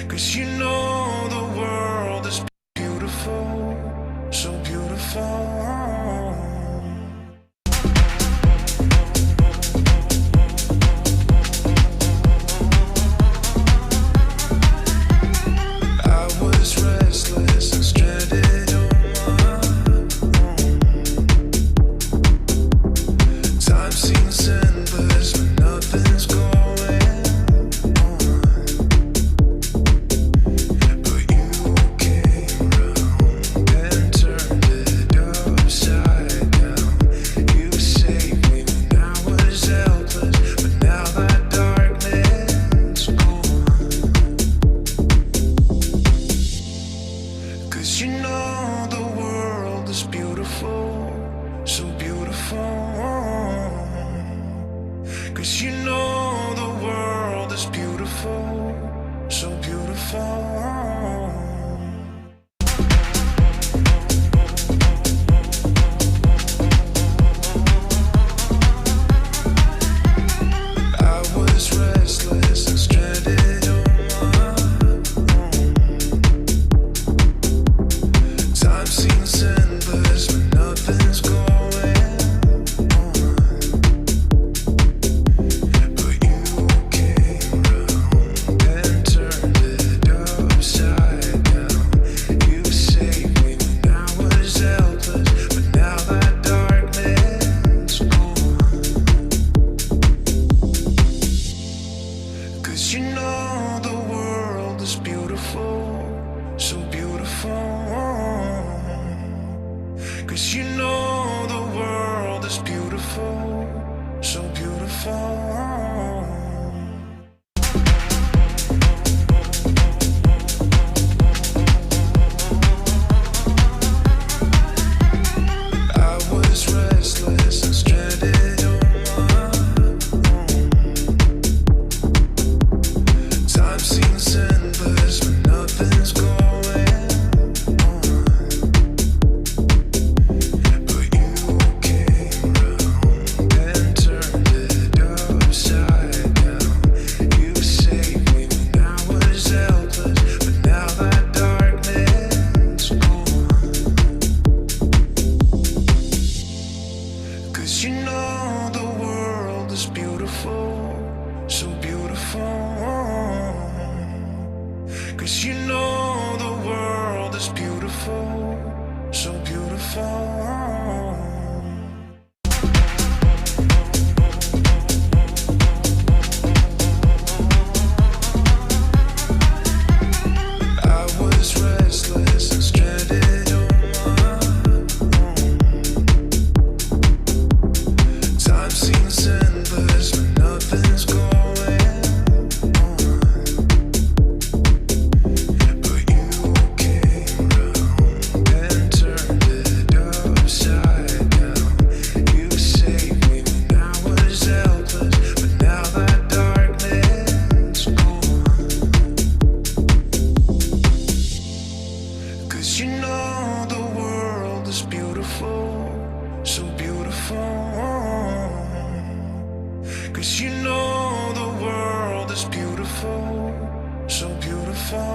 'Cause you know the world is beautiful, so beautiful. I was restless and stranded on my own. Time seems endless when nothing's going on. But you came round and turned it upside down. You saved me when I was helpless, but now that darkness gone. 'Cause you know the world is beautiful, so beautiful. 'Cause you know the world is beautiful, so beautiful. I was restless and stranded on my own. Time seems endless when nothing's going on. But you came round and turned it upside down. You saved me when I was helpless, but now that darkness gone. 'Cause you know the world is beautiful, so beautiful. 'Cause you know the world is beautiful, so beautiful. I was restless and stranded on my own. Time seems endless when nothing's going on. But you came round and turned it upside down. You saved me when I was helpless, but now that darkness gone. 'Cause you know the world is beautiful, so beautiful. 'Cause you know the world is beautiful, so beautiful. I was restless and stranded on my own. Time seems endless when nothing's going on. But you came round and turned it upside down. You saved me when I was helpless, but now that darkness gone. 'Cause you know the world is beautiful, so beautiful. 'Cause you know the world is beautiful, so beautiful.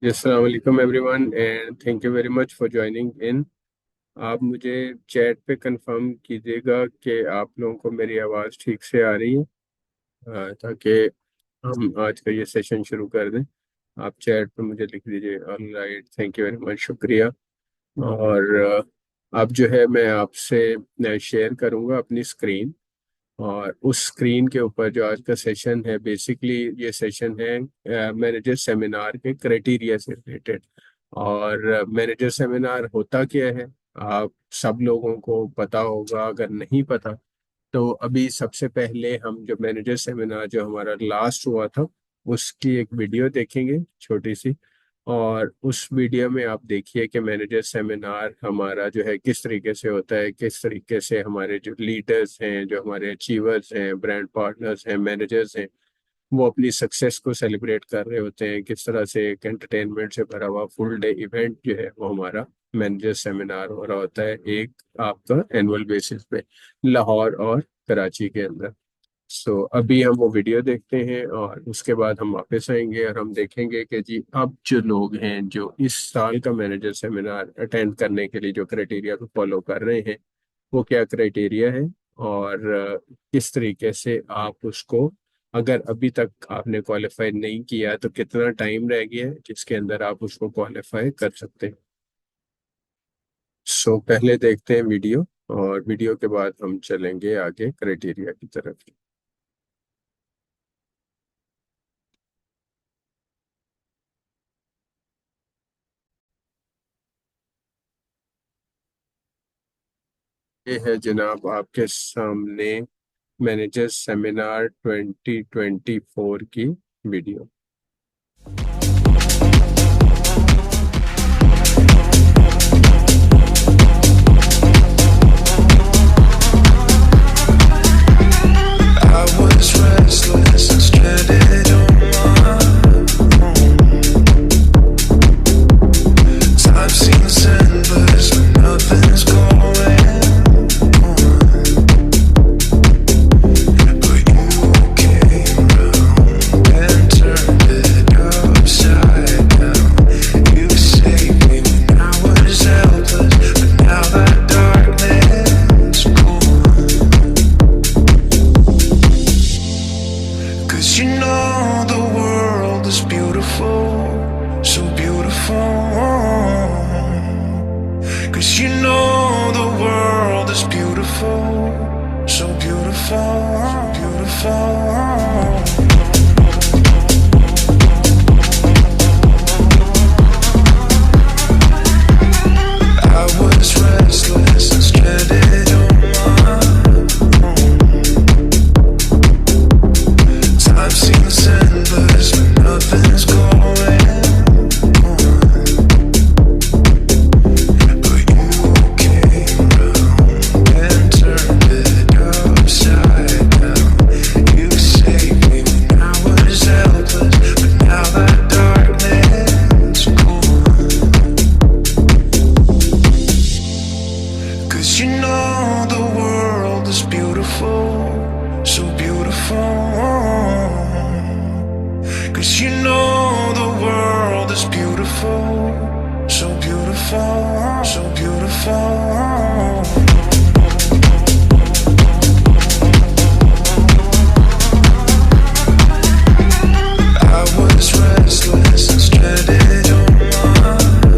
अस्सलाम वालेकुम everyone and thank you very much for joining in. आप मुझे chat पे confirm कीजिएगा कि आप लोगों को मेरी आवाज़ ठीक से आ रही है, ताकि हम आज का ये सेशन शुरू कर दें। आप चैट पे मुझे लिख दीजिए। Alright, thank you very much, शुक्रिया। और अब जो है मैं आपसे शेयर करूँगा अपनी स्क्रीन, और उस स्क्रीन के ऊपर जो आज का सेशन है, बेसिकली ये सेशन है मैनेजर सेमिनार के क्राइटेरिया से रिलेटेड। और मैनेजर सेमिनार होता क्या है आप सब लोगों को पता होगा, अगर नहीं पता तो अभी सबसे पहले हम जो मैनेजर सेमिनार जो हमारा लास्ट हुआ था उसकी एक वीडियो देखेंगे छोटी सी। और उस वीडियो में आप देखिए कि मैनेजर सेमिनार हमारा जो है किस तरीके से होता है, किस तरीके से हमारे जो लीडर्स हैं, जो हमारे अचीवर्स हैं, ब्रांड पार्टनर्स हैं, मैनेजर्स हैं, वो अपनी सक्सेस को सेलिब्रेट कर रहे होते हैं, किस तरह से एक एंटरटेनमेंट से भरा हुआ फुल डे इवेंट जो है वो हमारा मैनेजर सेमिनार हो रहा होता है, एक आपका एनुअल बेसिस पे, लाहौर और कराची के अंदर। सो अभी हम वो वीडियो देखते हैं और उसके बाद हम वापस आएंगे और हम देखेंगे कि जी अब जो लोग हैं जो इस साल का मैनेजर सेमिनार अटेंड करने के लिए जो क्राइटेरिया को फॉलो कर रहे हैं वो क्या क्राइटेरिया है, और किस तरीके से आप उसको, अगर अभी तक आपने क्वालिफाई नहीं किया तो कितना टाइम रह गया है जिसके अंदर आप उसको क्वालिफाई कर सकते हैं। सो पहले देखते हैं वीडियो, और वीडियो के बाद हम चलेंगे आगे क्राइटेरिया की तरफ। ये है जनाब आपके सामने मैनेजर सेमिनार 2024 की video. I was restless and stranded on my own. Time seems endless when nothing's going on. But you came round and turned it upside down. You saved me when I was helpless, but now that darkness gone. 'Cause you know the world is beautiful, so beautiful. 'Cause you know the world is beautiful, so beautiful, beautiful. I was restless and stranded on my own. Time seems endless when nothing's going on. But you came round and turned it upside down. You saved me when I was helpless, but now that darkness gone. 'Cause you know the world is beautiful, so beautiful. 'Cause you know the world is beautiful, so beautiful, so beautiful. I was restless and stranded on my own.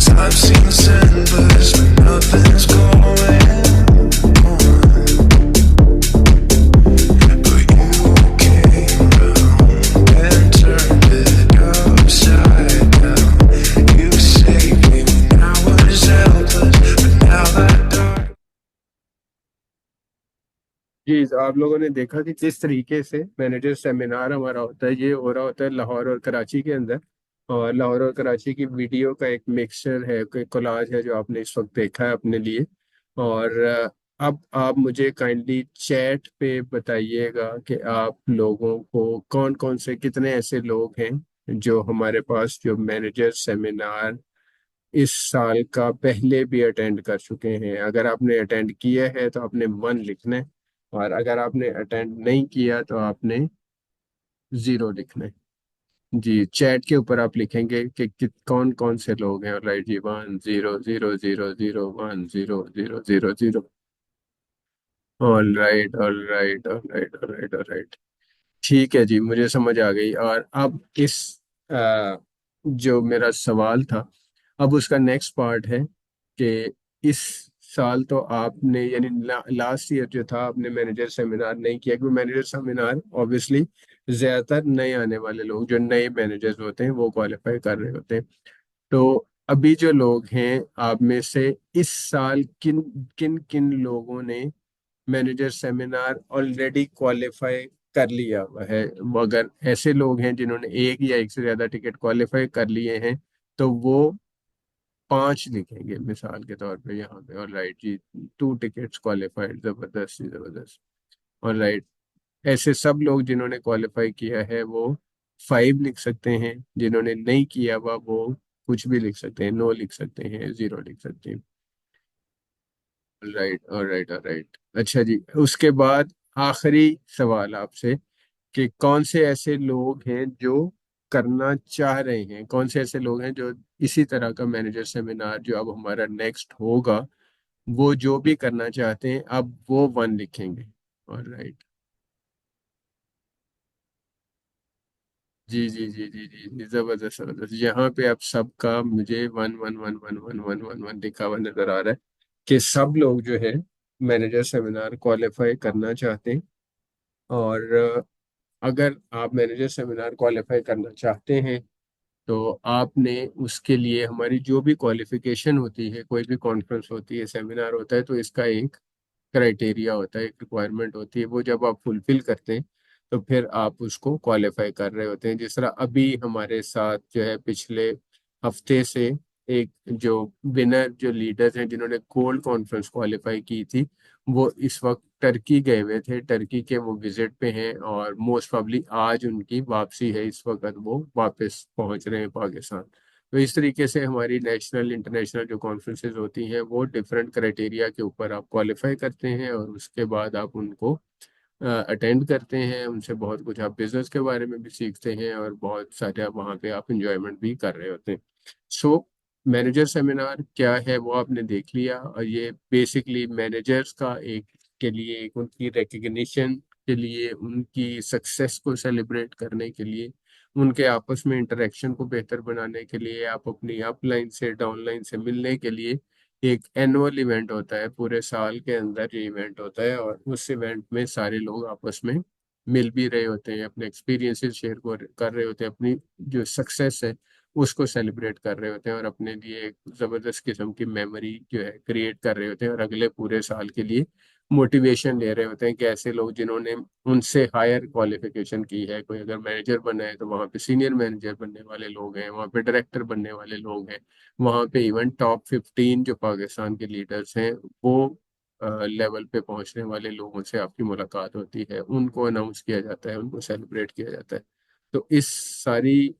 Time seems endless when nothing's going on. But you came round and turned it upside down. You saved me when I was helpless, but now that dark. जी, तो आप लोगों ने देखा कि किस तरीके से manager seminar हमारा होता है, ये हो रहा होता है लाहौर और कराची के अंदर। और लाहौर और कराची की वीडियो का एक मिक्सचर है, कोई कोलाज है जो आपने इस वक्त देखा है अपने लिए। और अब आप मुझे काइंडली चैट पे बताइएगा कि आप लोगों को कौन कौन से, कितने ऐसे लोग हैं जो हमारे पास जो मैनेजर सेमिनार इस साल का पहले भी अटेंड कर चुके हैं। अगर आपने अटेंड किया है तो आपने वन लिखना है, और अगर आपने अटेंड नहीं किया तो आपने जीरो लिखना है। जी, चैट के ऊपर आप लिखेंगे कि कौन कौन से लोग हैं। राइट जी, 1 0 0 0 0 1 0 0 0 0 all right, all right, all right, all right, all right. ठीक है जी, मुझे समझ आ गई। और अब इस जो मेरा सवाल था, अब उसका नेक्स्ट पार्ट है कि इस साल तो आपने, यानी लास्ट ईयर जो था, आपने मैनेजर सेमिनार नहीं किया, क्योंकि मैनेजर सेमिनार ऑब्वियसली ज्यादातर नए आने वाले लोग, जो नए मैनेजर्स होते हैं, वो क्वालिफाई कर रहे होते हैं। तो अभी जो लोग हैं आप में से, इस साल किन किन किन लोगों ने मैनेजर सेमिनार ऑलरेडी क्वालिफाई कर लिया हुआ है? वो अगर ऐसे लोग हैं जिन्होंने एक या एक से ज्यादा टिकट क्वालिफाई कर लिए हैं तो वो 5 लिखेंगे मिसाल के तौर पे यहाँ पे। और राइट जी, 2 टिकट्स क्वालिफाइड, जबरदस्त जी, जबरदस्त। और राइट, ऐसे सब लोग जिन्होंने क्वालिफाई किया है वो 5 लिख सकते हैं, जिन्होंने नहीं किया हुआ वो कुछ भी लिख सकते हैं, नो लिख सकते हैं, 0 लिख सकते हैं। राइट, और राइट, और राइट। अच्छा जी, उसके बाद आखिरी सवाल आपसे कि कौन से ऐसे लोग हैं जो करना चाह रहे हैं, कौन से ऐसे लोग हैं जो इसी तरह का मैनेजर सेमिनार जो अब हमारा नेक्स्ट होगा, वो जो भी करना चाहते हैं अब वो 1 लिखेंगे। और राइट। जी जी जी जी जी जी, जबरदस्त जबरदस्त। यहाँ पे अब सबका मुझे 1 1 1 1 1 1 1 1 लिखा हुआ नजर आ रहा है कि सब लोग जो है मैनेजर सेमिनार क्वालिफाई करना चाहते हैं। और अगर आप मैनेजर सेमिनार क्वालिफाई करना चाहते हैं तो आपने उसके लिए हमारी जो भी क्वालिफिकेशन होती है, कोई भी कॉन्फ्रेंस होती है, सेमिनार होता है, तो इसका एक क्राइटेरिया होता है, एक रिक्वायरमेंट होती है, वो जब आप फुलफिल करते हैं तो फिर आप उसको क्वालिफाई कर रहे होते हैं। जिस तरह अभी हमारे साथ जो है पिछले हफ्ते से एक जो विनर जो लीडर्स हैं जिन्होंने गोल्ड कॉन्फ्रेंस क्वालिफाई की थी, वो इस वक्त टर्की गए हुए थे, टर्की के वो विजिट पे हैं और मोस्ट प्रॉब्ली आज उनकी वापसी है, इस वक्त वो वापस पहुंच रहे हैं पाकिस्तान। तो इस तरीके से हमारी नेशनल इंटरनेशनल जो कॉन्फ्रेंसेज होती हैं वो डिफरेंट क्राइटेरिया के ऊपर आप क्वालिफाई करते हैं और उसके बाद आप उनको अटेंड करते हैं, उनसे बहुत कुछ आप बिजनेस के बारे में भी सीखते हैं और बहुत सारे वहाँ पे आप इंजॉयमेंट भी कर रहे होते हैं। सो मैनेजर सेमिनार क्या है वो आपने देख लिया, और ये बेसिकली मैनेजर्स का एक के लिए, एक उनकी रिकग्निशन के लिए, उनकी सक्सेस को सेलिब्रेट करने के लिए, उनके आपस में इंटरेक्शन को बेहतर बनाने के लिए, आप अपनी अपलाइन से डाउनलाइन से मिलने के लिए एक एनुअल इवेंट होता है, पूरे साल के अंदर ये इवेंट होता है और उस इवेंट में सारे लोग आपस में मिल भी रहे होते हैं, अपने एक्सपीरियंसेस शेयर कर रहे होते हैं, अपनी जो सक्सेस है उसको सेलिब्रेट कर रहे होते हैं और अपने लिए एक जबरदस्त किस्म की मेमोरी जो है क्रिएट कर रहे होते हैं और अगले पूरे साल के लिए मोटिवेशन ले रहे होते हैं कि ऐसे लोग जिन्होंने उनसे हायर क्वालिफिकेशन की है, कोई अगर मैनेजर बना है तो वहाँ पे सीनियर मैनेजर बनने वाले लोग हैं, वहाँ पे डायरेक्टर बनने वाले लोग हैं, वहाँ पे इवन टॉप 15 जो पाकिस्तान के लीडर्स हैं वो लेवल पे पहुंचने वाले लोगों से आपकी मुलाकात होती है, उनको अनाउंस किया जाता है, उनको सेलिब्रेट किया जाता है। तो इस सारी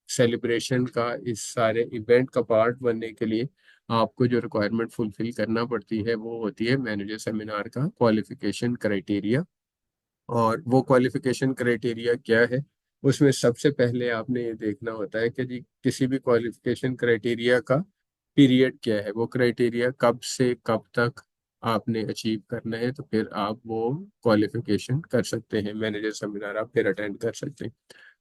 सेलिब्रेशन का, इस सारे इवेंट का पार्ट बनने के लिए आपको जो रिक्वायरमेंट फुलफिल करना पड़ती है वो होती है मैनेजर सेमिनार का क्वालिफिकेशन क्राइटेरिया। और वो क्वालिफिकेशन क्राइटेरिया क्या है, उसमें सबसे पहले आपने ये देखना होता है कि जी किसी भी क्वालिफिकेशन क्राइटेरिया का पीरियड क्या है, वो क्राइटेरिया कब से कब तक आपने अचीव करना है, तो फिर आप वो क्वालिफिकेशन कर सकते हैं, मैनेजर सेमिनार आप फिर अटेंड कर सकते हैं।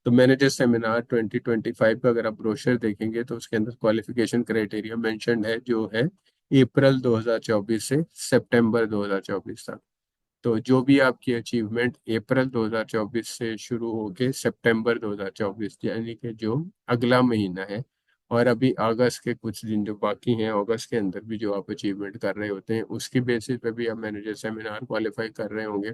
तो मैनेजर सेमिनार 2025 का अगर आप ब्रोशर देखेंगे तो उसके अंदर क्वालिफिकेशन क्राइटेरिया मेंशन्ड है, जो है अप्रैल 2024 से सितंबर 2024 तक। तो जो भी आपकी अचीवमेंट अप्रैल 2024 से शुरू होके सितंबर 2024 यानी कि जो अगला महीना है, और अभी अगस्त के कुछ दिन जो बाकी हैं, अगस्त के अंदर भी जो आप अचीवमेंट कर रहे होते हैं उसकी बेसिस पे भी आप मैनेजर सेमिनार क्वालिफाई कर रहे होंगे।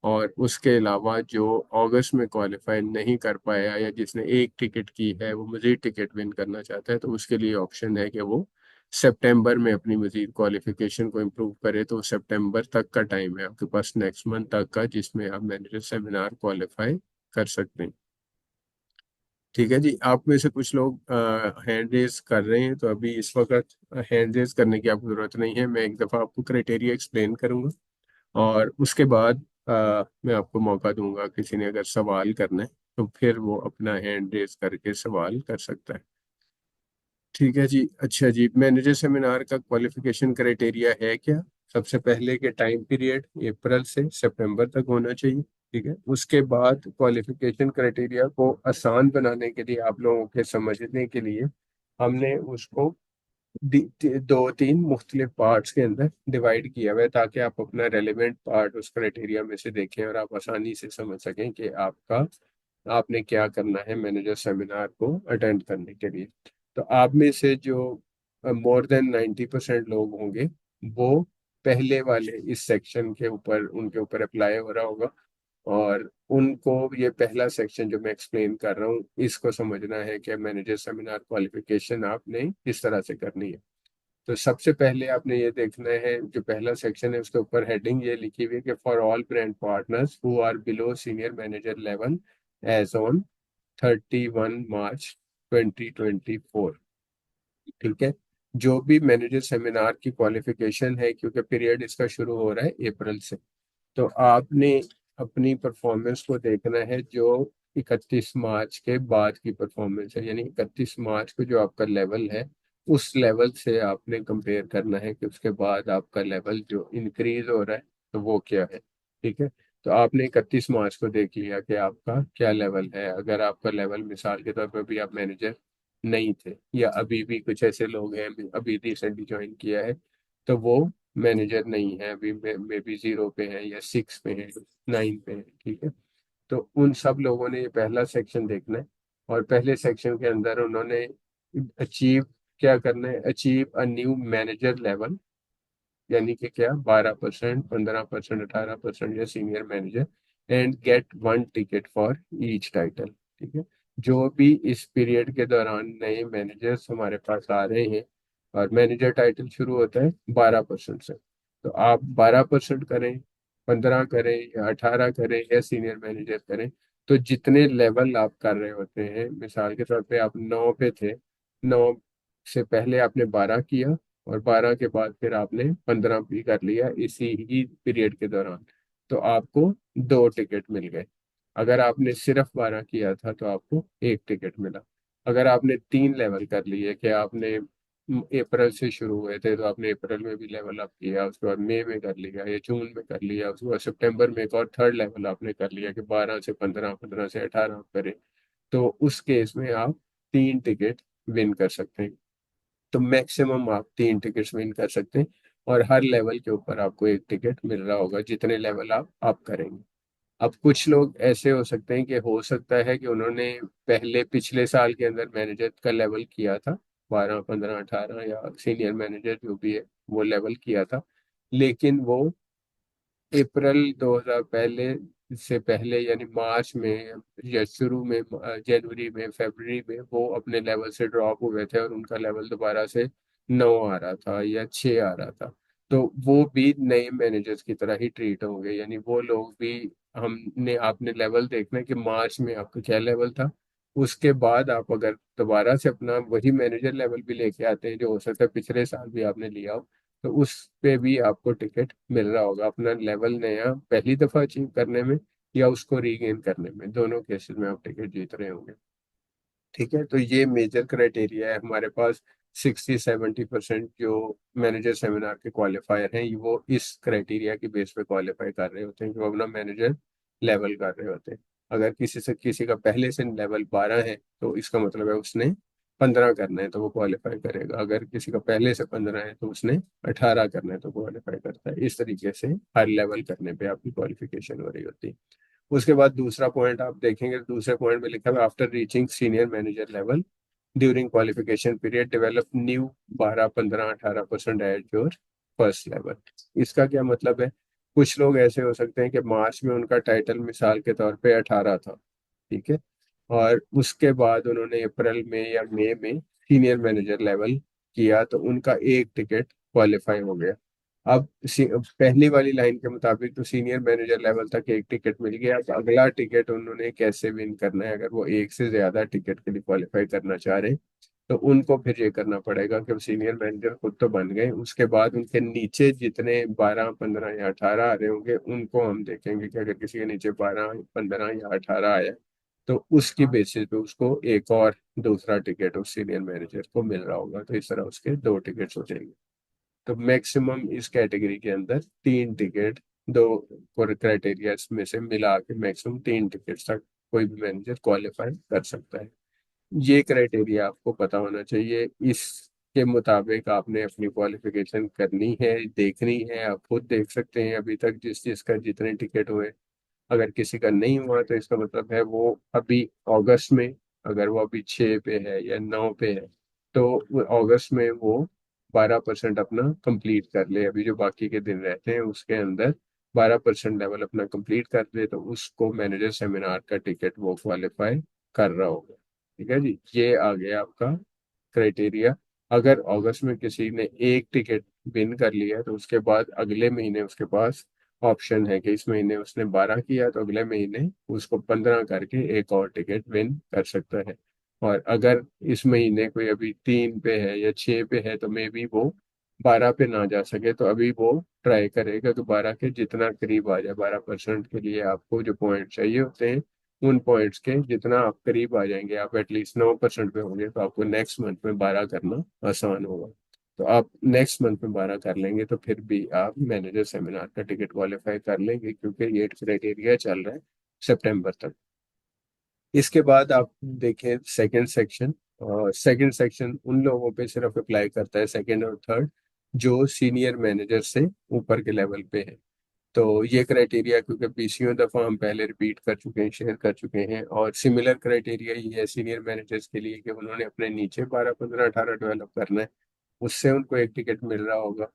और उसके अलावा जो अगस्त में क्वालिफाई नहीं कर पाया या जिसने एक टिकट की है वो मजीद टिकट विन करना चाहता है, तो उसके लिए ऑप्शन है कि वो सितंबर में अपनी मजीद क्वालिफिकेशन को इम्प्रूव करे। तो सितंबर तक का टाइम है आपके पास, नेक्स्ट मंथ तक का, जिसमें आप मैनेजर सेमिनार क्वालिफाई कर सकते हैं। ठीक है जी, आप में से कुछ लोग हैंड रेज कर रहे हैं, तो अभी इस वक्त हैंड रेज करने की आपको ज़रूरत नहीं है, मैं एक दफ़ा आपको क्राइटेरिया एक्सप्लेन करूंगा और उसके बाद मैं आपको मौका दूंगा, किसी ने अगर सवाल करना है तो फिर वो अपना हैंड रेज करके सवाल कर सकता है। ठीक है जी। अच्छा जी, मैनेजर सेमिनार का क्वालिफिकेशन क्राइटेरिया है क्या? सबसे पहले के टाइम पीरियड अप्रैल से सितंबर तक होना चाहिए। ठीक है, उसके बाद क्वालिफिकेशन क्राइटेरिया को आसान बनाने के लिए, आप लोगों के समझने के लिए, हमने उसको 2-3 मुख्तलिफ पार्ट्स के अंदर डिवाइड किया हुआ है ताकि आप अपना रेलिवेंट पार्ट उस क्राइटेरिया में से देखें और आप आसानी से समझ सकें कि आपने क्या करना है मैनेजर सेमिनार को अटेंड करने के लिए। तो आप में से जो मोर देन 90% लोग होंगे वो पहले वाले इस सेक्शन के ऊपर, उनके ऊपर अप्लाई हो रहा होगा और उनको ये पहला सेक्शन जो मैं एक्सप्लेन कर रहा हूँ इसको समझना है कि मैनेजर सेमिनार क्वालिफिकेशन आपने किस तरह से करनी है। तो सबसे पहले आपने ये देखना है, जो पहला सेक्शन है उसके ऊपर हेडिंग ये लिखी हुई है कि for all brand partners who are below senior manager level as on 31 March 2024। ठीक है। जो भी मैनेजर सेमिनार की क्वालिफिकेशन है, क्योंकि पीरियड इसका शुरू हो रहा है अप्रैल से, तो आपने अपनी परफॉर्मेंस को देखना है जो 31 मार्च के बाद की परफॉर्मेंस है, यानी 31 मार्च को जो आपका लेवल है उस लेवल से आपने कंपेयर करना है कि उसके बाद आपका लेवल जो इंक्रीज हो रहा है तो वो क्या है। ठीक है। तो आपने 31 मार्च को देख लिया कि आपका क्या लेवल है। अगर आपका लेवल मिसाल के तौर पर भी आप मैनेजर नहीं थे, या अभी भी कुछ ऐसे लोग हैं अभी रिसेंटली ज्वाइन किया है, तो वो मैनेजर नहीं है, अभी मे बी 0 पे है या 6 पे है, 9 पे है। ठीक है। तो उन सब लोगों ने ये पहला सेक्शन देखना है, और पहले सेक्शन के अंदर उन्होंने अचीव क्या करना है, achieve a new manager level, यानी कि क्या, 12%, 15%, 18% या senior manager, and get 1 ticket for each title. ठीक है। जो भी इस पीरियड के दौरान नए मैनेजर्स हमारे पास आ रहे हैं, और मैनेजर टाइटल शुरू होता है 12% से, तो आप 12% करें, 15 करें या 18 करें या सीनियर मैनेजर करें, तो जितने लेवल आप कर रहे होते हैं, मिसाल के तौर पे आप 9 पे थे, 9 से पहले आपने 12 किया, और 12 के बाद फिर आपने 15 भी कर लिया इसी ही पीरियड के दौरान, तो आपको 2 टिकट मिल गए। अगर आपने सिर्फ 12 किया था तो आपको 1 टिकट मिला। अगर आपने 3 लेवल कर लिए, कि आपने अप्रैल से शुरू हुए थे तो आपने अप्रैल में भी लेवल अप किया, उसके बाद मई में कर लिया या जून में कर लिया, उसके बाद सितंबर में एक और थर्ड लेवल आपने कर लिया कि 12 से 15, 15 से 18 करें, तो उस केस में आप 3 टिकट विन कर सकते हैं। तो मैक्सिमम आप 3 टिकट्स विन कर सकते हैं, और हर लेवल के ऊपर आपको 1 टिकट मिल रहा होगा जितने लेवल आप करेंगे। अब कुछ लोग ऐसे हो सकते हैं कि हो सकता है कि उन्होंने पहले पिछले साल के अंदर मैनेजर का लेवल किया था, 12, 15, 18 या सीनियर मैनेजर जो भी है वो लेवल किया था, लेकिन वो अप्रैल 2000 पहले से पहले, यानी मार्च में या शुरू में, जनवरी में, फरवरी में वो अपने लेवल से ड्रॉप हुए थे, और उनका लेवल दोबारा से 9 आ रहा था या 6 आ रहा था, तो वो भी नए मैनेजर्स की तरह ही ट्रीट होंगे। यानी वो लोग भी, हमने आपने लेवल देखना है कि मार्च में आपका क्या लेवल था, उसके बाद आप अगर दोबारा से अपना वही मैनेजर लेवल भी लेके आते हैं, जो हो सकता है पिछले साल भी आपने लिया हो, तो उस पे भी आपको टिकट मिल रहा होगा अपना लेवल नया पहली दफा अचीव करने में, या उसको रीगेन करने में, दोनों केसेस में आप टिकट जीत रहे होंगे। ठीक है। तो ये मेजर क्राइटेरिया है हमारे पास। 60-70% जो मैनेजर सेमिनार के क्वालिफायर हैं, ये वो इस क्राइटेरिया की बेस पे क्वालिफाई कर रहे होते हैं कि वो अपना मैनेजर लेवल कर रहे होते हैं। अगर किसी का पहले से लेवल 12 है तो इसका मतलब है उसने 15 करना है तो वो क्वालिफाई करेगा। अगर किसी का पहले से 15 है तो उसने 18 करना है तो क्वालिफाई करता है। इस तरीके से हर लेवल करने पे आपकी क्वालिफिकेशन हो रही होती है। उसके बाद दूसरा पॉइंट आप देखेंगे, दूसरे पॉइंट में लिखा है after reaching senior manager level during qualification period develop new 12, 15, 18% at your first level. इसका क्या मतलब है, कुछ लोग ऐसे हो सकते हैं कि मार्च में उनका टाइटल मिसाल के तौर पे 18 था। ठीक है। और उसके बाद उन्होंने अप्रैल में या मई में सीनियर मैनेजर लेवल किया, तो उनका 1 टिकट क्वालिफाई हो गया। अब पहली वाली लाइन के मुताबिक तो सीनियर मैनेजर लेवल तक 1 टिकट मिल गया। अब अगला टिकट उन्होंने कैसे विन करना है, अगर वो एक से ज्यादा टिकट के लिए क्वालिफाई करना चाह रहे हैं, तो उनको फिर ये करना पड़ेगा कि सीनियर मैनेजर खुद तो बन गए, उसके बाद उनके नीचे जितने 12, 15 या 18 आ रहे होंगे उनको हम देखेंगे कि अगर किसी के नीचे 12, 15 या 18 आया, तो उसकी बेसिस पे उसको एक और दूसरा टिकट उस सीनियर मैनेजर को मिल रहा होगा, तो इस तरह उसके 2 टिकट्स हो जाएंगे। तो मैक्सिमम इस कैटेगरी के अंदर 3 टिकट, दो क्राइटेरिया में से मिला के मैक्सिमम 3 टिकट तक कोई भी मैनेजर क्वालिफाई कर सकता है। ये क्राइटेरिया आपको पता होना चाहिए। इसके मुताबिक आपने अपनी क्वालिफिकेशन करनी है, देखनी है। आप खुद देख सकते हैं अभी तक जिस जिसका जितने टिकट हुए, अगर किसी का नहीं हुआ तो इसका मतलब है वो अभी अगस्त में, अगर वो अभी 6 पे है या 9 पे है, तो अगस्त में वो 12% अपना कंप्लीट कर ले। अभी जो बाकी के दिन रहते हैं उसके अंदर 12% लेवल अपना कंप्लीट कर ले, तो उसको मैनेजर सेमिनार का टिकट वो क्वालिफाई कर रहा होगा। ठीक है जी, ये आ गया आपका क्राइटेरिया। अगर अगस्त में किसी ने 1 टिकट विन कर लिया तो उसके बाद अगले महीने उसके पास ऑप्शन है कि इस महीने उसने 12 किया तो अगले महीने उसको 15 करके एक और टिकट विन कर सकता है। और अगर इस महीने कोई अभी 3 पे है या 6 पे है तो मे बी वो 12 पे ना जा सके, तो अभी वो ट्राई करेगा कि 12 के जितना करीब आ जाए। 12% के लिए आपको जो पॉइंट चाहिए होते हैं, उन पॉइंट्स के जितना आप करीब आ जाएंगे, आप एटलीस्ट 9% पे होंगे, तो आपको नेक्स्ट मंथ में 12 करना आसान होगा। तो आप नेक्स्ट मंथ में 12 कर लेंगे तो फिर भी आप मैनेजर सेमिनार का टिकट क्वालिफाई कर लेंगे, क्योंकि ये क्राइटेरिया चल रहा है सितंबर तक। इसके बाद आप देखें सेकंड सेक्शन। और सेकंड सेक्शन उन लोगों पे सिर्फ अप्लाई करता है, सेकंड और थर्ड, जो सीनियर मैनेजर से ऊपर के लेवल पे है। तो ये क्राइटेरिया क्योंकि बीसियों दफा हम पहले रिपीट कर चुके हैं, शेयर कर चुके हैं, और सिमिलर क्राइटेरिया ही है सीनियर मैनेजर्स के लिए कि उन्होंने अपने नीचे 12 15 18 डेवलप करना है, उससे उनको एक टिकट मिल रहा होगा।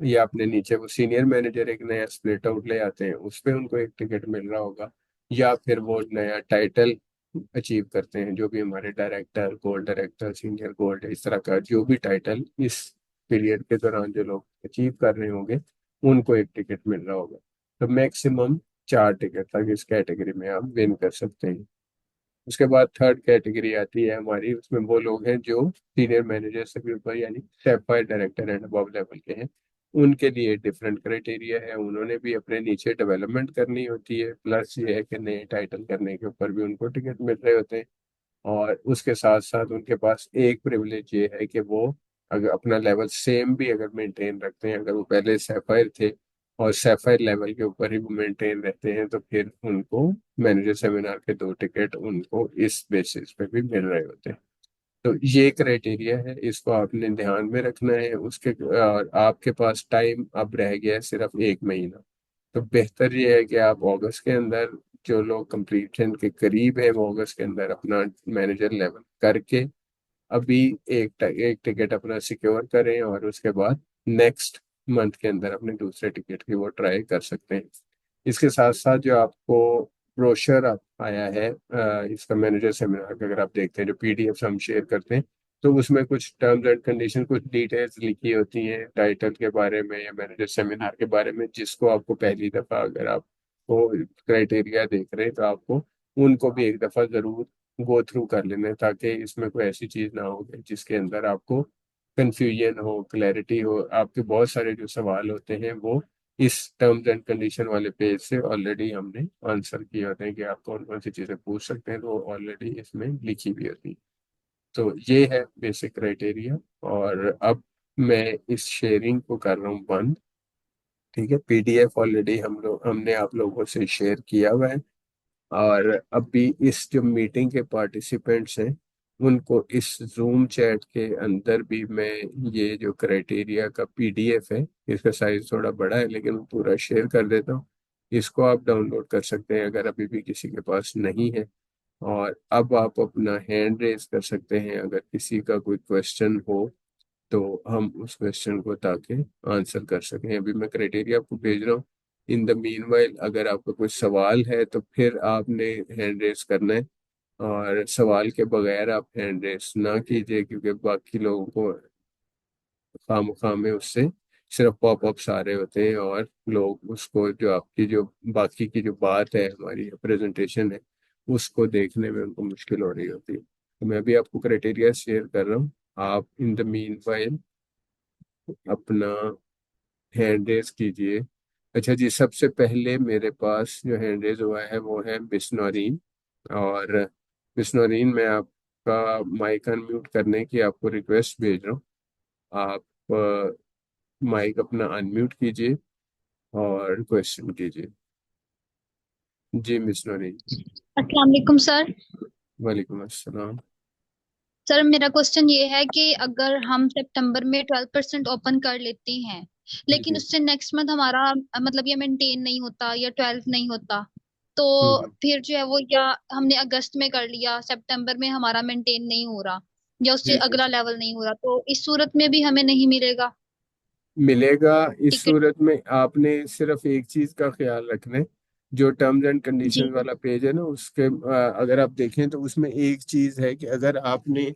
या अपने नीचे वो सीनियर मैनेजर एक नया स्प्लिट आउट ले आते हैं, उस पे उनको एक टिकट मिल रहा होगा। या फिर वो नया टाइटल अचीव करते हैं, जो भी हमारे director, gold director, senior gold, इस तरह का जो भी टाइटल इस पीरियड के दौरान जो लोग अचीव कर रहे होंगे, उनको एक टिकट मिल रहा होगा। तो मैक्सिमम 4 टिकट तक इस कैटेगरी में आप विन कर सकते हैं। उसके बाद थर्ड कैटेगरी आती है हमारी, उसमें वो लोग हैं जो सीनियर मैनेजर से भी ऊपर यानी sapphire director and above level के हैं। उनके लिए डिफरेंट क्राइटेरिया है, उन्होंने भी अपने नीचे डेवलपमेंट करनी होती है, प्लस ये है कि नए टाइटल करने के ऊपर भी उनको टिकट मिल रहे होते हैं। और उसके साथ साथ उनके पास एक प्रिविलेज ये है कि वो अगर अपना लेवल सेम भी अगर मेंटेन रखते हैं, अगर वो पहले सैफायर थे और सैफायर लेवल के ऊपर ही वो मेंटेन रहते हैं, तो फिर उनको मैनेजर सेमिनार के 2 टिकट उनको इस बेसिस पे भी मिल रहे होते हैं। तो ये क्राइटेरिया है, इसको आपने ध्यान में रखना है। उसके और आपके पास टाइम अब रह गया है सिर्फ 1 महीना। तो बेहतर ये है कि आप अगस्त के अंदर, जो लोग कंप्लीशन के करीब है वो अगस्त के अंदर अपना मैनेजर लेवल करके अभी एक टिकट अपना सिक्योर करें, और उसके बाद नेक्स्ट मंथ के अंदर अपने दूसरे टिकट की वो ट्राई कर सकते हैं। इसके साथ साथ जो आपको ब्रोशर आया है इसका मैनेजर सेमिनार का, अगर आप देखते हैं जो पीडीएफ हम शेयर करते हैं, तो उसमें कुछ टर्म्स एंड कंडीशन, कुछ डिटेल्स लिखी होती हैं टाइटल के बारे में या मैनेजर सेमिनार के बारे में, जिसको आपको पहली दफा अगर आप वो क्राइटेरिया देख रहे हैं तो आपको उनको भी एक दफा जरूर गो थ्रू कर लेना है, ताकि इसमें कोई ऐसी चीज ना हो गई जिसके अंदर आपको कंफ्यूजन हो, क्लैरिटी हो। आपके बहुत सारे जो सवाल होते हैं वो इस टर्म्स एंड कंडीशन वाले पेज से ऑलरेडी हमने आंसर किए होते हैं कि आप कौन कौन सी चीज़ें पूछ सकते हैं, तो वो ऑलरेडी इसमें लिखी भी होती है। तो ये है बेसिक क्राइटेरिया। और अब मैं इस शेयरिंग को कर रहा हूँ बंद। ठीक है, पीडीएफ ऑलरेडी हमने आप लोगों से शेयर किया हुआ है। और अभी इस जो मीटिंग के पार्टिसिपेंट्स हैं, उनको इस जूम चैट के अंदर भी मैं ये जो क्राइटेरिया का पीडीएफ है, इसका साइज थोड़ा बड़ा है लेकिन मैं पूरा शेयर कर देता हूँ। इसको आप डाउनलोड कर सकते हैं अगर अभी भी किसी के पास नहीं है। और अब आप अपना हैंड रेज कर सकते हैं अगर किसी का कोई क्वेश्चन हो, तो हम उस क्वेश्चन को ताकि आंसर कर सकें। अभी मैं क्राइटेरिया आपको भेज रहा हूँ। इन द मीनवाइल अगर आपका कोई सवाल है तो फिर आपने हैंड रेस करना है, और सवाल के बगैर आप हैंड रेस ना कीजिए, क्योंकि बाकी लोगों को खामखा में उससे सिर्फ पॉपअप्स आ रहे होते हैं, और लोग उसको जो आपकी जो बाकी की जो बात है, हमारी प्रेजेंटेशन है, उसको देखने में उनको मुश्किल हो रही होती है। तो मैं भी आपको क्राइटेरिया शेयर कर रहा हूँ। आप इन द मीन अपना हैंड रेज कीजिए। अच्छा जी, सबसे पहले मेरे पास जो हैंड रेज हुआ है वो है बिस्नोरीन। और बिस्नोरीन, मैं आपका माइक अनम्यूट करने की आपको रिक्वेस्ट भेज रहा हूँ। आप माइक अपना अनम्यूट कीजिए और क्वेश्चन कीजिए। जी बिस्नोरीन। अस्सलाम वालेकुम सर। वालेकुम अस्सलाम। सर मेरा क्वेश्चन ये है कि अगर हम सितंबर में 12% ओपन कर लेते हैं, लेकिन जी। उससे नेक्स्ट मंथ हमारा मतलब ये मेंटेन नहीं होता या 12 नहीं होता, तो हम्म। फिर जो है वो, या हमने अगस्त में कर लिया, सितंबर में हमारा मेंटेन नहीं हो रहा या उससे जी जी। अगला लेवल नहीं हो रहा, तो इस सूरत में भी हमें नहीं मिलेगा मिलेगा। इस टिकट? सूरत में आपने सिर्फ एक चीज का ख्याल रखना है। जो टर्म्स एंड कंडीशंस जी वाला पेज है ना, उसके अगर आप देखें तो उसमें एक चीज है कि अगर आपने,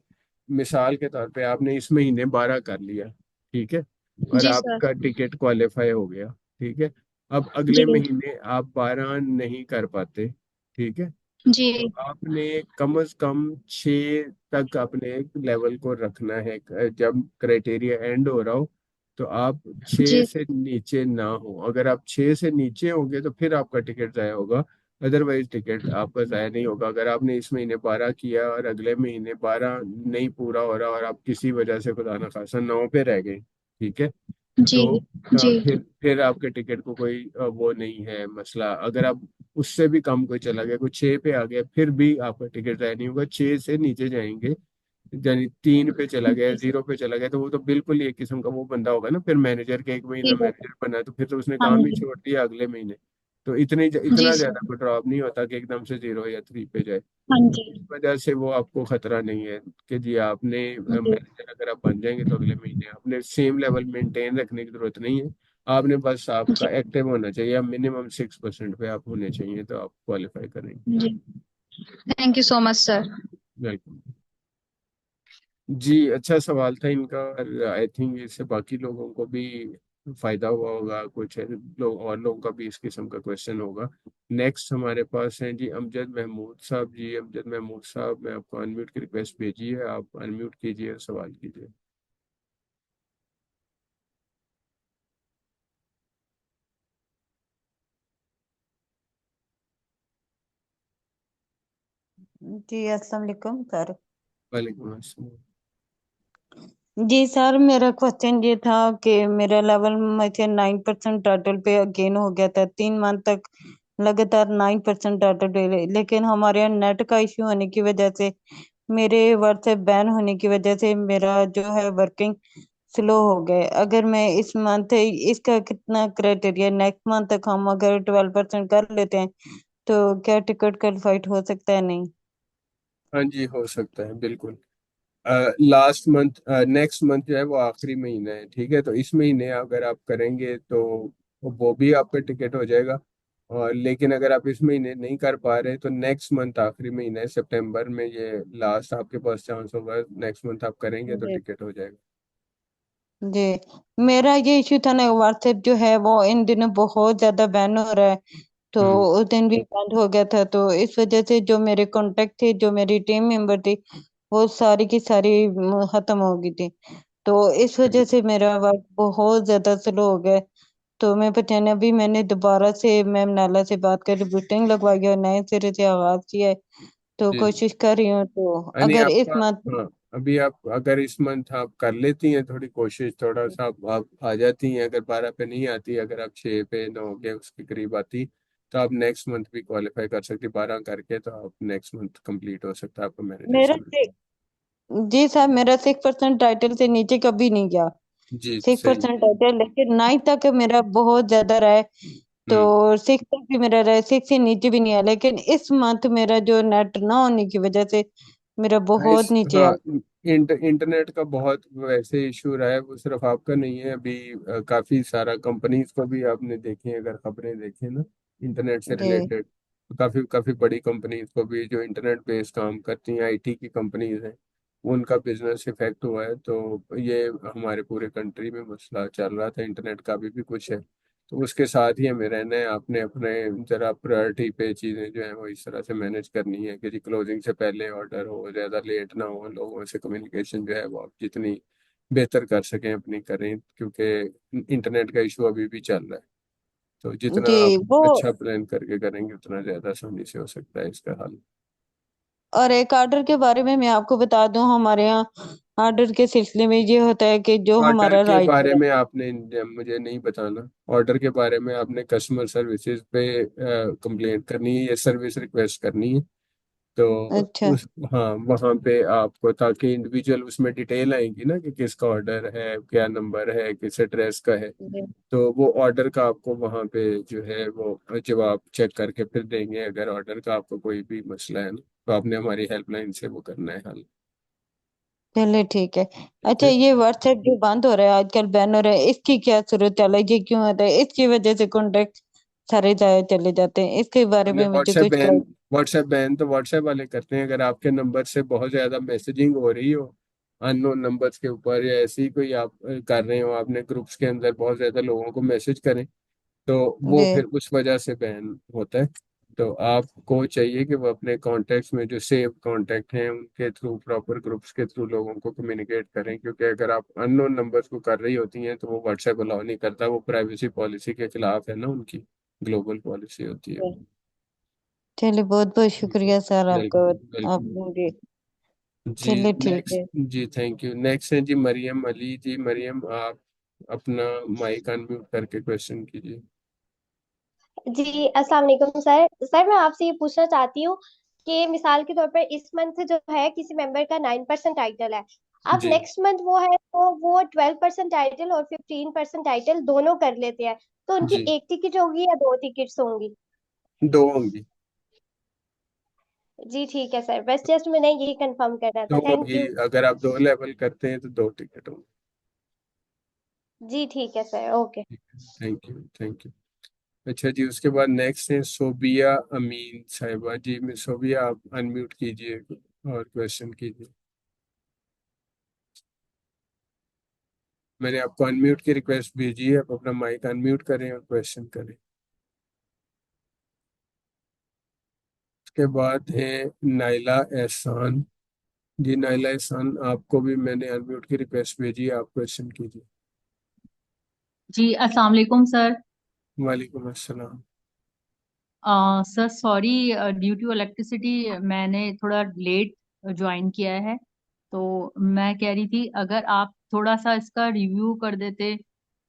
मिसाल के तौर पे आपने इस महीने 12 कर लिया, ठीक है, और जी सर। आपका टिकट क्वालिफाई हो गया, ठीक है, अब अगले जी महीने आप 12 नहीं कर पाते, ठीक है, जी तो आपने कम से कम 6 तक अपने एक लेवल को रखना है। जब क्राइटेरिया एंड हो रहा हो तो आप 6 जी से नीचे ना हो। अगर आप 6 से नीचे होंगे तो फिर आपका टिकट ज़ाया होगा, अदरवाइज टिकट आपका ज़ाया नहीं होगा। अगर आपने इस महीने 12 किया और अगले महीने 12 नहीं पूरा हो रहा और आप किसी वजह से खुदा ना खासा 9 पे रह गए, ठीक है, जी तो जी फिर आपके टिकट को कोई वो नहीं है मसला। अगर आप उससे भी कम कोई चला गया, कोई 6 पे आ गया, फिर भी आपका टिकट तय नहीं होगा। 6 से नीचे जाएंगे, यानी 3 पे चला गया, जी 0 पे चला गया, तो वो तो बिल्कुल ही एक किस्म का वो बंदा होगा ना फिर मैनेजर के, एक महीना ठीक है सर। मैनेजर बना तो फिर तो उसने हाँ काम ही जी छोड़ दिया अगले महीने। तो जी इतना सर। ज्यादा कोई ड्रॉप नहीं होता कि एकदम से 0 या 3 पे जाए। हाँ तो जी इस वजह से वो आपको खतरा नहीं है कि जी आपने जी मैनेजर अगर आप बन जाएंगे तो अगले महीने आपने सेम लेवल मेंटेन रखने की जरूरत नहीं है। आपने बस आपका जी एक्टिव होना चाहिए, या मिनिमम 6% पे आप होने चाहिए, तो आप क्वालिफाई करेंगे। जी। Thank you so much sir. Welcome. जी, अच्छा सवाल था इनका, और आई थिंक इससे बाकी लोगों को भी फायदा हुआ होगा, कुछ लोग और लोगों का भी इस किस्म का क्वेश्चन होगा। नेक्स्ट हमारे पास हैं जी अमजद महमूद साहब। जी अमजद महमूद साहब, मैं आपको अनम्यूट की रिक्वेस्ट भेजी है, आप अनम्यूट कीजिए और सवाल कीजिए। जी अस्सलाम वालेकुम सर। वालेकुम अस्सलाम। जी सर, मेरा क्वेश्चन ये था कि मेरा लेवल में से 9% टाइटल पे गेन हो गया था 3 मंथ तक लगातार 9% टाइटल पे, लेकिन हमारे यहाँ नेट का इश्यू होने की वजह से, मेरे व्हाट्सएप बैन होने की वजह से मेरा जो है वर्किंग स्लो हो गए। अगर मैं इस मंथ इसका कितना क्राइटेरिया, नेक्स्ट मंथ तक हम अगर 12% कर लेते हैं तो क्या टिकट क्वालिफाइड हो सकता है? नहीं। हाँ जी, हो सकता है बिल्कुल। लास्ट मंथ, नेक्स्ट मंथ जो है वो आखिरी महीना है, ठीक है, तो इस महीने अगर आप करेंगे तो वो भी आपका टिकट हो जाएगा। और लेकिन अगर आप इस महीने नहीं कर पा रहे तो नेक्स्ट मंथ आखिरी महीना है, सितंबर में ये लास्ट आपके पास चांस होगा। नेक्स्ट मंथ आप करेंगे तो जी टिकट हो जाएगा। जी। मेरा ये इश्यू था ना, व्हाट्सएप जो है वो इन दिनों बहुत ज्यादा बैन हो रहा है, तो हम्म। उस दिन भी बंद हो गया था। तो इस वजह से जो मेरे कांटेक्ट थे, जो मेरी टीम मेंबर थी, वो सारी की सारी खत्म हो गई थी। तो इस वजह से मेरा वर्क बहुत ज्यादा स्लो हो गया। तो मैं पता नहीं, अभी मैंने दोबारा से मैम नाला से बात कर रिबूटिंग लगवाई है और नए सिरे से आगाज किया है, तो जी जी। कोशिश कर रही हूँ। तो यानी अगर इस आपका, मंथ। हाँ, अभी आप अगर इस मंथ आप कर लेती हैं थोड़ी कोशिश, थोड़ा सा आप आ जाती हैं, अगर 12 पे नहीं आती, अगर आप 6 पे 9 के उसके करीब आती, तो आप नेक्स्ट मंथ भी क्वालिफाई कर सकती। 12 करके तो आप नेक्स्ट मंथ कंप्लीट हो सकता है आपका मैनेजर मेरा से। जी साहब, मेरा 6% टाइटल से नीचे कभी नहीं गया। जी, 6% सही। टाइटल, लेकिन 9 तक मेरा बहुत ज्यादा रहा है। तो हम्म। 6 तक भी मेरा रहा है, 6 से नीचे भी नहीं आया। लेकिन इस मंथ मेरा जो नेट ना होने की वजह से मेरा बहुत नीचे हाँ, आ। इंटरनेट का बहुत वैसे इशू रहा है, वो सिर्फ आपका नहीं है अभी। काफी सारा कंपनीज को भी आपने देखे, अगर खबरें देखें ना इंटरनेट से जी रिलेटेड, काफी काफी बड़ी कंपनीज को भी जो इंटरनेट बेस्ड काम करती हैं, आईटी की कंपनीज हैं, उनका बिजनेस इफेक्ट हुआ है। तो ये हमारे पूरे कंट्री में मसला चल रहा था, इंटरनेट का भी कुछ है। तो उसके साथ ही हमें रहना है, आपने अपने जरा प्रायोरिटी पे चीज़ें जो है वो इस तरह से मैनेज करनी है कि जी क्लोजिंग से पहले ऑर्डर हो, ज़्यादा लेट ना हो, लोगों से कम्युनिकेशन जो है वो आप जितनी बेहतर कर सकें अपनी करें, क्योंकि इंटरनेट का इशू अभी भी चल रहा है। तो जितना जी। आप वो अच्छा प्लान करके करेंगे उतना ज़्यादा आसानी से हो सकता है इसका हल। और एक ऑर्डर के बारे में मैं आपको बता दूं, हमारे यहाँ ऑर्डर के सिलसिले में ये होता है कि जो ऑर्डर हमारा के राइट बारे है। में आपने मुझे नहीं बताना। ऑर्डर के बारे में आपने कस्टमर सर्विसेज पे कंप्लेंट करनी है या सर्विस रिक्वेस्ट करनी है। तो अच्छा। उस, हाँ, वहाँ पे आपको, ताकि इंडिविजुअल उसमें डिटेल आएंगी ना कि किसका ऑर्डर है, क्या नंबर है, किस एड्रेस का है, जी तो वो ऑर्डर का आपको वहाँ पे जो है वो जवाब चेक करके फिर देंगे। अगर ऑर्डर का आपको कोई भी मसला है ना, तो आपने हमारी हेल्पलाइन से वो करना है हल। चलिए ठीक है। ठीक अच्छा, है। ये व्हाट्सएप जो बंद हो रहा है आजकल, बैन हो रहा है, इसकी क्या सूरत है? ये क्यों होता है? इसकी वजह से कॉन्टेक्ट सारे जाए चले जाते हैं। इसके बारे हमने में मुझे कुछ व्हाट्सएप बैन तो व्हाट्सएप वाले करते हैं। अगर आपके नंबर से बहुत ज़्यादा मैसेजिंग हो रही हो अननोन नंबर्स के ऊपर, या ऐसे ही कोई आप कर रहे हो, आपने ग्रुप्स के अंदर बहुत ज़्यादा लोगों को मैसेज करें, तो वो जी फिर उस वजह से बैन होता है। तो आपको चाहिए कि वो अपने कॉन्टेक्ट्स में जो सेव कॉन्टेक्ट हैं उनके थ्रू, प्रॉपर ग्रुप्स के थ्रू लोगों को कम्युनिकेट करें, क्योंकि अगर आप अननोन नंबर्स को कर रही होती हैं तो वो व्हाट्सएप अलाउ नहीं करता, वो प्राइवेसी पॉलिसी के खिलाफ है ना, उनकी ग्लोबल पॉलिसी होती है। चलिए, बहुत बहुत शुक्रिया सर आपका। वेलकम आप वेलकम। मुझे जी चलिए ठीक नेक्स्ट। है। जी थैंक यू। नेक्स्ट है जी मरियम अली जी। मरियम, आप अपना माइक अनम्यूट करके क्वेश्चन कीजिए। जी अस्सलाम वालेकुम सर। सर मैं आपसे ये पूछना चाहती हूँ कि मिसाल के तौर पर इस मंथ जो है किसी मेंबर का 9% टाइटल है, अब जी नेक्स्ट मंथ वो है तो वो 12% टाइटल और 15% टाइटल दोनों कर लेते हैं, तो उनकी जी, एक टिकट होगी या दो टिकट्स होंगी? दो होंगी। जी ठीक है सर, बस जस्ट मैंने यही कंफर्म करना दो था। थैंक होगी, यू। अगर आप दो लेवल करते हैं तो दो टिकट होंगे। जी ठीक है sir, okay. Thank you thank you. अच्छा जी, उसके बाद नेक्स्ट है सोबिया अमीन साहिबा जी। मिस सोबिया, आप अनम्यूट कीजिए और क्वेश्चन कीजिए। मैंने आपको अनम्यूट की रिक्वेस्ट भेजी है, आप अपना माइक अनम्यूट करें और क्वेश्चन करें। उसके बाद है नाइला एहसान जी। नाइला एहसान, आपको भी मैंने अनम्यूट की रिक्वेस्ट भेजी है, आप क्वेश्चन कीजिए। जी अस्सलाम वालेकुम सर। वालेकुम अस्सलाम। Sir sorry, due to electricity मैंने थोड़ा लेट ज्वाइन किया है। तो मैं कह रही थी अगर आप थोड़ा सा इसका रिव्यू कर देते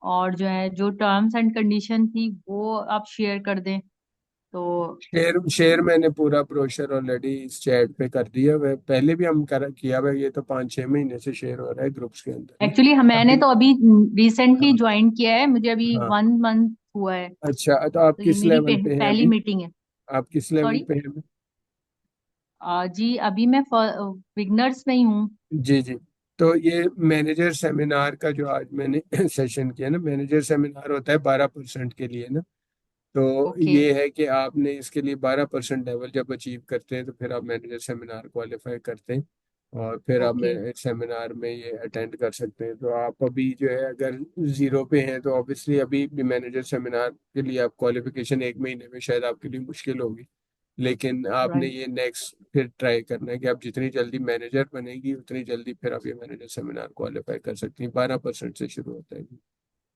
और जो है जो टर्म्स एंड कंडीशन थी वो आप शेयर कर दें तो। शेयर शेयर मैंने पूरा ब्रोशर ऑलरेडी इस चैट पे कर दिया हुआ है, पहले भी हम कर किया हुआ है, ये तो 5-6 महीने से शेयर हो रहा है ग्रुप्स के अंदर ना। एक्चुअली मैंने अभी तो अभी रिसेंटली हाँ ज्वाइन किया है, मुझे अभी हाँ। 1 मंथ हुआ है। अच्छा, तो आप तो ये किस मेरी लेवल पे हैं पहली अभी? मीटिंग है। आप किस लेवल सॉरी। पे हैं अभी? जी अभी मैं बिगनर्स में ही हूँ। जी जी। तो ये मैनेजर सेमिनार का जो आज मैंने सेशन किया ना, मैनेजर सेमिनार होता है 12% के लिए ना। तो ओके ये है कि आपने इसके लिए 12% लेवल जब अचीव करते हैं तो फिर आप मैनेजर सेमिनार क्वालिफाई करते हैं, और फिर आप ओके सेमिनार में ये अटेंड कर सकते हैं। तो आप अभी जो है अगर जीरो पे हैं तो ऑब्वियसली अभी भी मैनेजर सेमिनार के लिए आप क्वालिफिकेशन 1 महीने में शायद आपके लिए मुश्किल होगी। लेकिन आपने राइट। ये नेक्स्ट फिर ट्राई करना है कि आप जितनी जल्दी मैनेजर बनेगी उतनी जल्दी फिर आप ये मैनेजर सेमिनार क्वालिफाई कर सकती हैं। 12% से शुरू होता है।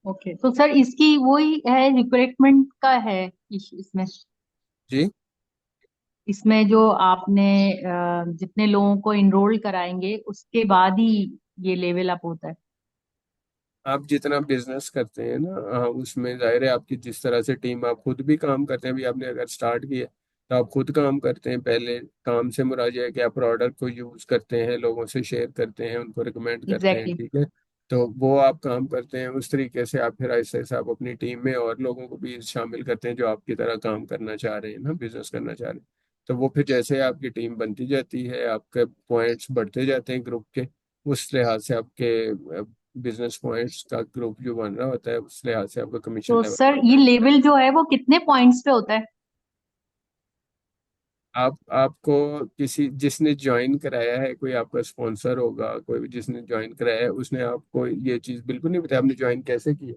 ओके तो सर इसकी वही है रिक्रूटमेंट का है इसमें। जी। इसमें जो आपने जितने लोगों को इनरोल कराएंगे उसके बाद ही ये लेवल अप होता है। आप जितना बिजनेस करते हैं ना, उसमें जाहिर है आपकी जिस तरह से टीम, आप खुद भी काम करते हैं, अभी आपने अगर स्टार्ट किया तो आप खुद काम करते हैं। पहले काम से मुराद है कि आप प्रोडक्ट को यूज करते हैं, लोगों से शेयर करते हैं, उनको रिकमेंड करते हैं, एग्जैक्टली। ठीक है। तो वो आप काम करते हैं, उस तरीके से आप फिर ऐसे ऐसे आप अपनी टीम में और लोगों को भी शामिल करते हैं जो आपकी तरह काम करना चाह रहे हैं ना, बिजनेस करना चाह रहे हैं। तो वो फिर जैसे आपकी टीम बनती जाती है, आपके पॉइंट्स बढ़ते जाते हैं ग्रुप के, उस लिहाज से आपके बिजनेस पॉइंट्स का ग्रुप जो बन रहा होता है उस लिहाज से आपका कमीशन तो लेवल सर बढ़ता ये है। लेवल जो है वो कितने पॉइंट्स पे होता है? आपको किसी जिसने ज्वाइन कराया है, कोई आपका स्पॉन्सर होगा, कोई भी जिसने ज्वाइन कराया है उसने आपको ये चीज़ बिल्कुल नहीं बताया आपने ज्वाइन कैसे किया।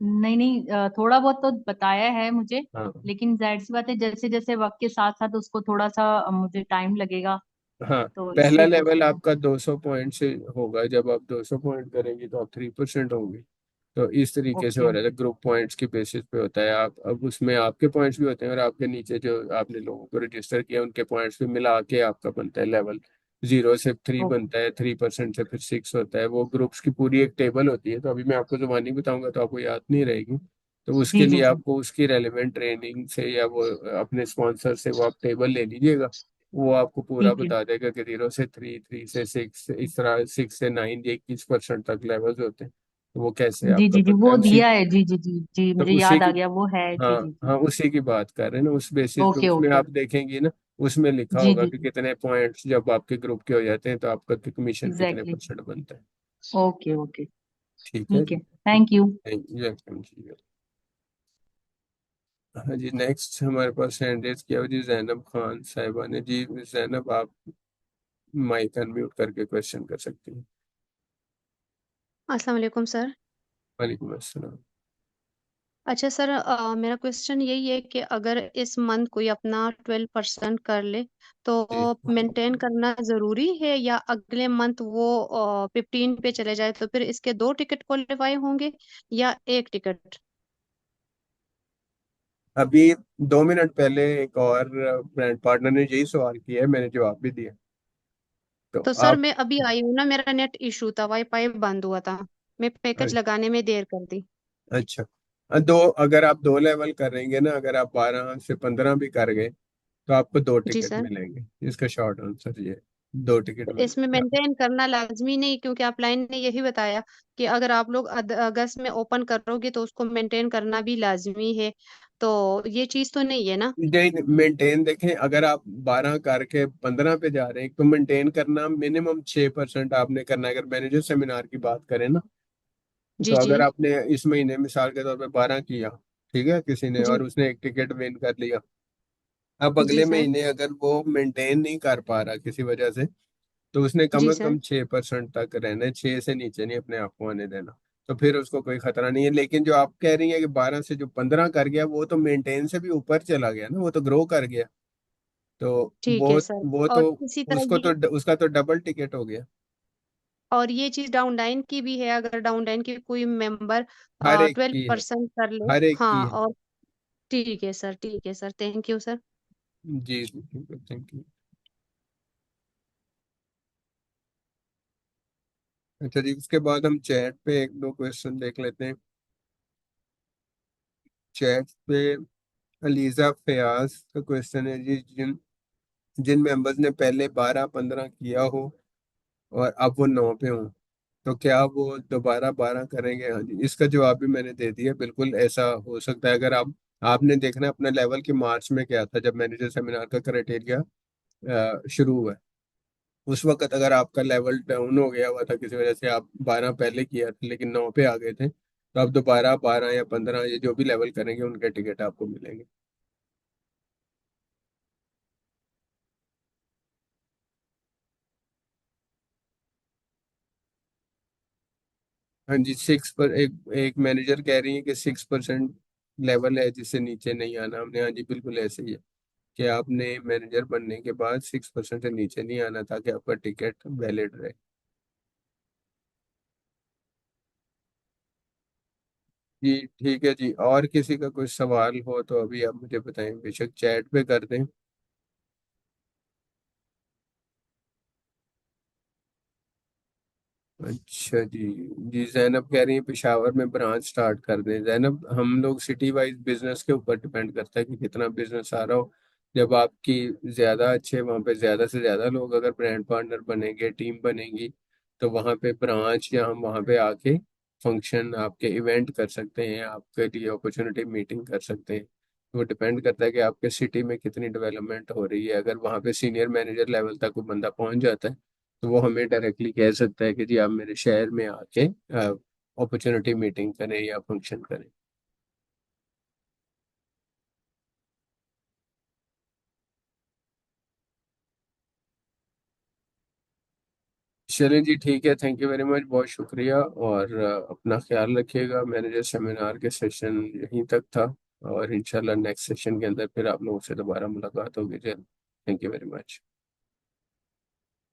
नहीं नहीं, थोड़ा बहुत तो बताया है मुझे। हाँ लेकिन जाहिर सी बात है जैसे जैसे वक्त के साथ साथ उसको थोड़ा सा मुझे टाइम लगेगा। हाँ। तो पहला इसलिए पूछ लेवल रही थी। आपका 200 पॉइंट से होगा, जब आप 200 पॉइंट करेंगे तो आप 3% होंगे। तो इस तरीके से ओके हो रहा है, ग्रुप पॉइंट्स की बेसिस पे होता है। आप अब उसमें आपके पॉइंट्स भी होते हैं और आपके नीचे जो आपने लोगों को रजिस्टर किया उनके पॉइंट्स भी मिला के आपका बनता है लेवल। 0 से 3 ओके बनता है, 3% से फिर 6 होता है। वो ग्रुप्स की पूरी एक टेबल होती है, तो अभी मैं आपको जुबानी बताऊंगा तो आपको याद नहीं रहेगी। तो उसके जी जी लिए जी। आपको उसकी रेलिवेंट ट्रेनिंग से या वो अपने स्पॉन्सर से वो आप टेबल ले लीजिएगा। वो आपको पूरा ठीक है। बता देगा कि 0 से 3, 3 से 6, इस तरह 6 से 9, ये 21% तक लेवल्स होते हैं। तो वो कैसे जी आपका जी जी बनता वो है उसी। दिया है, जी जी जी जी, तो मुझे उसी याद आ की, गया वो है, हाँ जी जी जी। हाँ, उसी की बात कर रहे हैं ना, उस बेसिस पे ओके उसमें ओके। आप देखेंगे ना, उसमें लिखा जी होगा जी कि जी। कितने पॉइंट्स जब आपके ग्रुप के हो जाते हैं तो आपका कमीशन कितने एग्जैक्टली। परसेंट बनता है। Okay okay. ठीक है ठीक है, जी। Thank you. Thank you, welcome जी। हाँ जी, नेक्स्ट हमारे पास हैंड रेज किया हुआ जी जैनब खान साहिबा ने जी। जैनब, आप माइक अनम्यूट करके क्वेश्चन कर सकती हैं। अस्सलाम वालेकुम सर। वालेकुम अस्सलाम। अच्छा सर, मेरा क्वेश्चन यही है कि अगर इस मंथ कोई अपना 12% कर ले तो जी मेंटेन करना जरूरी है, या अगले मंथ वो 15 पे चले जाए तो फिर इसके 2 टिकट क्वालिफाई होंगे या 1 टिकट? अभी 2 मिनट पहले एक और ब्रांड पार्टनर ने यही सवाल किया है, मैंने जवाब भी दिया। तो तो सर आप मैं अभी आई हूँ ना, मेरा नेट इशू था, वाईफाई बंद हुआ था, मैं पैकेज लगाने में देर कर दी। अच्छा, अगर आप 2 लेवल करेंगे ना, अगर आप 12 से 15 भी कर गए तो आपको दो जी टिकट सर। मिलेंगे। इसका शॉर्ट आंसर ये है, 2 टिकट तो इसमें मिलेंगे आपको। मेंटेन करना लाजमी नहीं, क्योंकि आप लाइन ने यही बताया कि अगर आप लोग अगस्त में ओपन करोगे तो उसको मेंटेन करना भी लाजमी है, तो ये चीज तो नहीं है ना? नहीं, मेंटेन देखें, अगर आप 12 करके 15 पे जा रहे हैं तो मेंटेन करना मिनिमम 6% आपने करना है। अगर मैनेजर सेमिनार की बात करें ना, तो जी जी। अगर आपने इस महीने मिसाल के तौर पे 12 किया, ठीक है, किसी ने, जी और उसने एक टिकट विन कर लिया, अब जी अगले सर। महीने अगर वो मेंटेन नहीं कर पा रहा किसी वजह से, तो उसने कम जी से सर। कम 6% तक रहना है, 6 से नीचे नहीं अपने आप को आने देना। तो फिर उसको कोई खतरा नहीं है। लेकिन जो आप कह रही है कि 12 से जो 15 कर गया, वो तो मेंटेन से भी ऊपर चला गया ना, वो तो ग्रो कर गया। तो ठीक वो है सर। वो और तो इसी तरह उसको ये, तो उसका तो डबल टिकट हो गया। और ये चीज डाउन लाइन की भी है, अगर डाउन लाइन की कोई मेंबर हर एक 12 की है, परसेंट कर ले। हर एक की हाँ, है। और ठीक है सर, ठीक है सर, थैंक यू सर। जी जी, थैंक यू। अच्छा जी, उसके बाद हम चैट पे एक दो क्वेश्चन देख लेते हैं। चैट पे अलीजा फयाज का क्वेश्चन है जी, जिन जिन मेंबर्स ने पहले 12-15 किया हो और अब वो 9 पे हो, तो क्या वो दोबारा 12 करेंगे? हाँ जी, इसका जवाब भी मैंने दे दिया। बिल्कुल ऐसा हो सकता है। अगर आपने देखना है अपना लेवल कि मार्च में क्या था जब मैनेजर सेमिनार का क्राइटेरिया शुरू हुआ है। उस वक्त अगर आपका लेवल डाउन हो गया हुआ था किसी वजह से, आप 12 पहले किया था लेकिन 9 पे आ गए थे, तो आप दोबारा 12 या 15 ये जो भी लेवल करेंगे उनके टिकट आपको मिलेंगे। हाँ जी, एक मैनेजर कह रही है कि 6% लेवल है जिससे नीचे नहीं आना हमने। हाँ जी, बिल्कुल ऐसे ही है कि आपने मैनेजर बनने के बाद 6% से नीचे नहीं आना ताकि आपका टिकट वैलिड रहे। जी ठीक है जी, और किसी का कुछ सवाल हो तो अभी आप मुझे बताएं, बेशक चैट पे कर दें। अच्छा जी। जी, जैनब कह रही है पेशावर में ब्रांच स्टार्ट कर दें। जैनब, हम लोग सिटी वाइज बिजनेस के ऊपर डिपेंड करता है कि कितना बिजनेस आ रहा हो। जब आपकी ज्यादा अच्छे, वहाँ पे ज्यादा से ज्यादा लोग अगर ब्रांड पार्टनर बनेंगे, टीम बनेगी, तो वहाँ पे ब्रांच या हम वहाँ पे आके फंक्शन आपके इवेंट कर सकते हैं, आपके लिए अपॉर्चुनिटी मीटिंग कर सकते हैं। वो डिपेंड करता है कि आपके सिटी में कितनी डेवलपमेंट हो रही है। अगर वहाँ पे सीनियर मैनेजर लेवल तक कोई बंदा पहुंच जाता है, तो वो हमें डायरेक्टली कह सकता है कि जी आप मेरे शहर में आके अपॉर्चुनिटी मीटिंग करें या फंक्शन करें। चलें जी, ठीक है, थैंक यू वेरी मच, बहुत शुक्रिया। और अपना ख्याल रखिएगा। मैनेजर सेमिनार के सेशन यहीं तक था, और इंशाल्लाह नेक्स्ट सेशन के अंदर फिर आप लोगों से दोबारा मुलाकात होगी जल्द। Thank you very much.